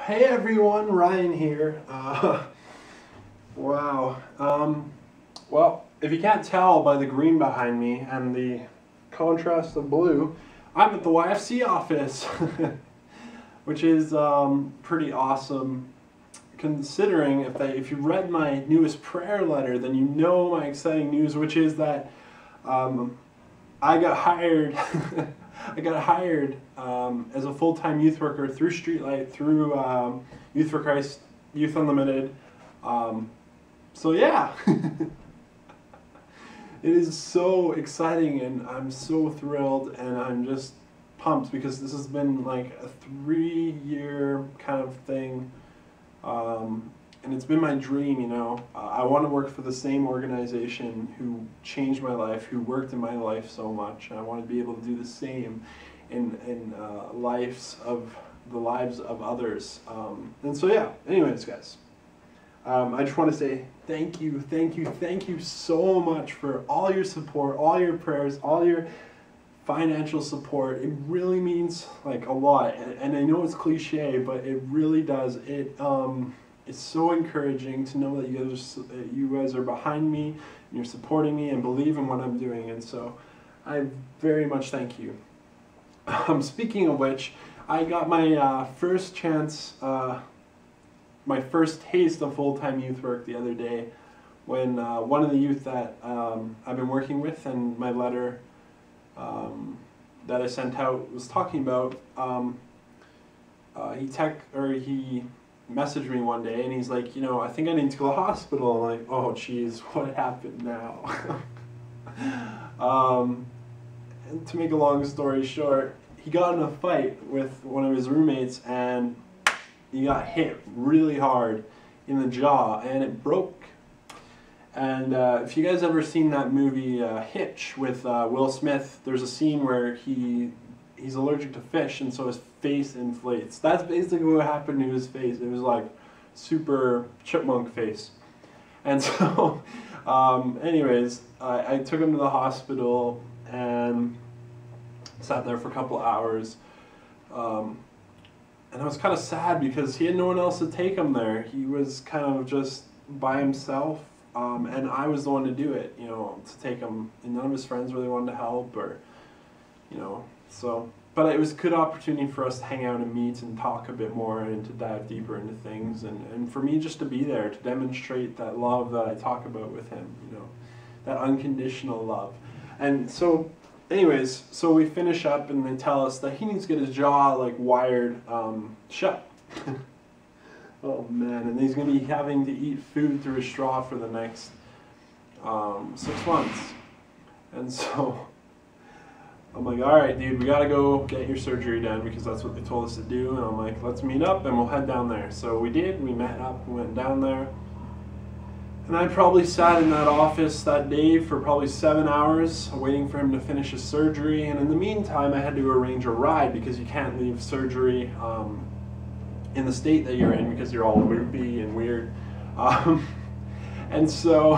Hey everyone, Ryan here. Wow. Well, if you can't tell by the green behind me and the contrast of blue, I'm at the YFC office, which is pretty awesome. Considering if you read my newest prayer letter, then you know my exciting news, which is that I got hired. I got hired as a full-time youth worker through Streetlight, through Youth for Christ, Youth Unlimited. So yeah, it is so exciting, and I'm so thrilled, and I'm just pumped because this has been like a 3-year kind of thing. And it's been my dream, you know. I want to work for the same organization who changed my life, who worked in my life so much. And I want to be able to do the same in the lives of others. And so yeah, anyways guys, I just want to say thank you so much for all your support, all your prayers, all your financial support. It really means like a lot, and I know it's cliche, but it really does. It's so encouraging to know that you guys are behind me, and you're supporting me and believe in what I'm doing, and so I very much thank you. Speaking of which, I got my first chance, my first taste of full-time youth work the other day when one of the youth that I've been working with, and my letter that I sent out was talking about, he messaged me one day and he's like, you know, I think I need to go to the hospital. I'm like, oh geez, what happened now? And to make a long story short, he got in a fight with one of his roommates and he got hit really hard in the jaw and it broke. And if you guys ever seen that movie Hitch with Will Smith, there's a scene where he's allergic to fish, and so his face inflates. That's basically what happened to his face. It was like super chipmunk face. And so, anyways, I took him to the hospital and sat there for a couple hours. And I was kind of sad because he had no one else to take him there. He was kind of just by himself, and I was the one to do it, you know, to take him. And none of his friends really wanted to help, or, you know. So, but it was a good opportunity for us to hang out and meet and talk a bit more and to dive deeper into things, and for me just to be there to demonstrate that love that I talk about with him, you know, that unconditional love. And so anyways, so we finish up and they tell us that he needs to get his jaw like wired shut. Oh man, and he's going to be having to eat food through a straw for the next 6 months. And so I'm like, all right, dude, we got to go get your surgery done because that's what they told us to do. And I'm like, let's meet up and we'll head down there. So we did. We met up, we went down there. And I probably sat in that office that day for probably 7 hours waiting for him to finish his surgery. And in the meantime, I had to arrange a ride because you can't leave surgery in the state that you're in because you're all loopy and weird. And so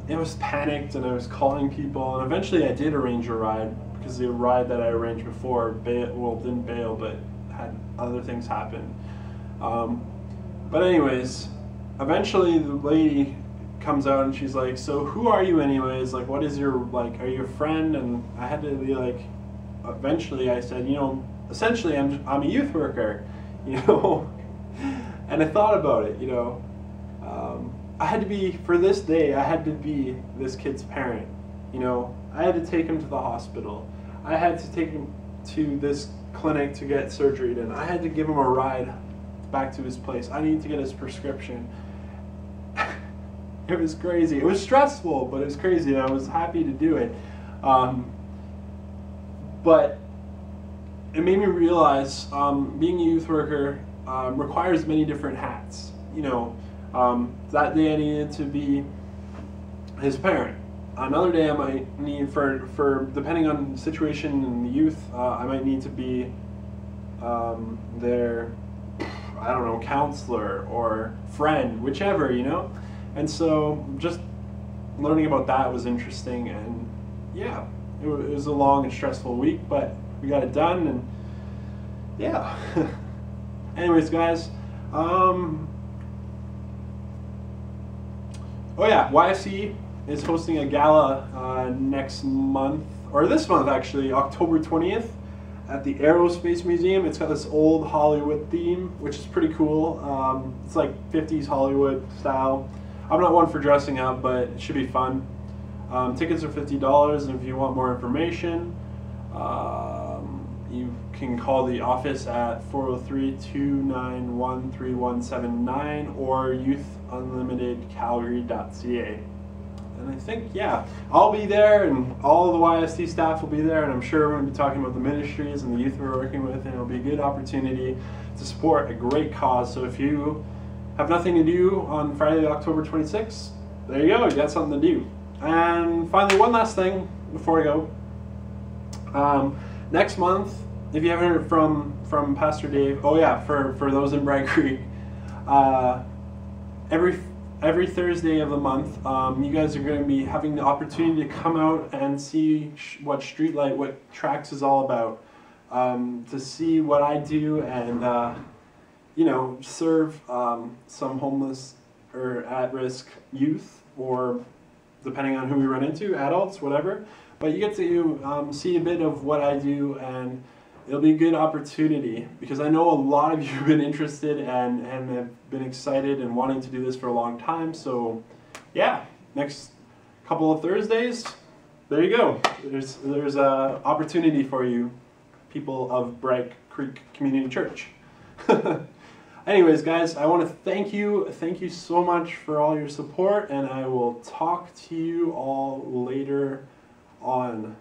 it was panicked, and I was calling people, and eventually I did arrange a ride because the ride that I arranged before didn't bail, but had other things happen. But anyways, eventually the lady comes out and she's like, so who are you anyways? Like, what is your, like, are you a friend? And I had to be like, eventually I said, you know, essentially I'm a youth worker, you know. And I thought about it, you know. I had to be, for this day, I had to be this kid's parent, you know. I had to take him to the hospital. I had to take him to this clinic to get surgery done. I had to give him a ride back to his place. I needed to get his prescription. It was crazy. It was stressful, but it was crazy, and I was happy to do it. But it made me realize being a youth worker requires many different hats, you know. That day I needed to be his parent. Another day I might need, for depending on the situation in the youth, I might need to be their, I don't know, counselor or friend, whichever, you know. And so just learning about that was interesting, and yeah, it was a long and stressful week, but we got it done, and yeah. Anyways, guys, oh yeah, YFC is hosting a gala next month, or this month actually, October 20th, at the Aerospace Museum. It's got this old Hollywood theme, which is pretty cool. It's like 50s Hollywood style. I'm not one for dressing up, but it should be fun. Tickets are $50, and if you want more information, you can call the office at 403-291-3179 or youthunlimitedcalgary.ca. And I think, yeah, I'll be there, and all the YST staff will be there, and I'm sure we're going to be talking about the ministries and the youth we're working with, and it'll be a good opportunity to support a great cause. So if you have nothing to do on Friday, October 26th, there you go, you got something to do. And finally, one last thing before I go. Next month, if you haven't heard from Pastor Dave, oh yeah, for those in Bragg Creek, every Thursday of the month, you guys are going to be having the opportunity to come out and see what Streetlight, what Tracks is all about, to see what I do and you know, serve some homeless or at-risk youth, or depending on who we run into, adults, whatever. But you get to see a bit of what I do, and it'll be a good opportunity because I know a lot of you have been interested and have been excited and wanting to do this for a long time. So yeah, next couple of Thursdays, there you go. There's a opportunity for you, people of Bragg Creek Community Church. Anyways, guys, I want to thank you so much for all your support, and I will talk to you all later on.